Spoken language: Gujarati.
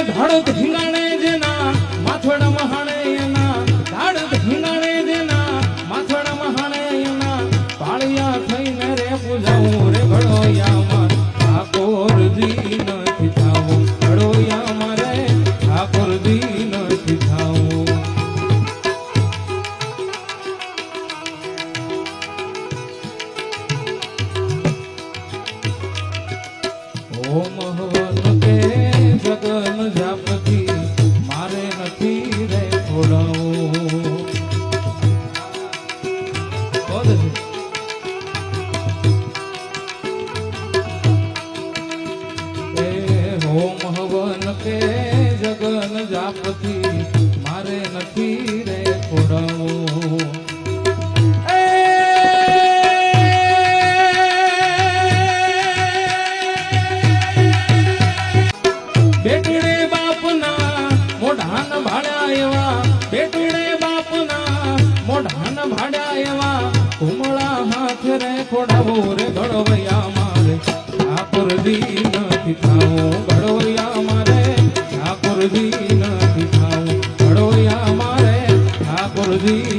ધડ ધીંગાણે જેના માથોડા મહાણે એના ધડ ધીંગાણે જેના માથોડા મહાણે એના પાળિયા થઈને રે પૂજાવું રે ઘડોયા માં ઠાકોરજી નથી થાવું ઘડોયા મારે ઠાકોરજી નથી થાવું ઓમ હવન કે જગન જાપતી મારે નથી રે છોડાવું ઓમ હવન કે જગન જાપતી મારે નથી રે છોડાવું બેટુડે બાપના મોઢાન ભાડ્યા એવા બેટુડે બાપના મોઢાન ભાડ્યા એવા કુમળા હાથ રે ખોડાવો રે ઘડવૈયા મારે ઠાકોરજી નથી થાવું ઘડવૈયા મારે ઠાકોરજી નથી થાવું ઘડવૈયા મારે ઠાકોરજી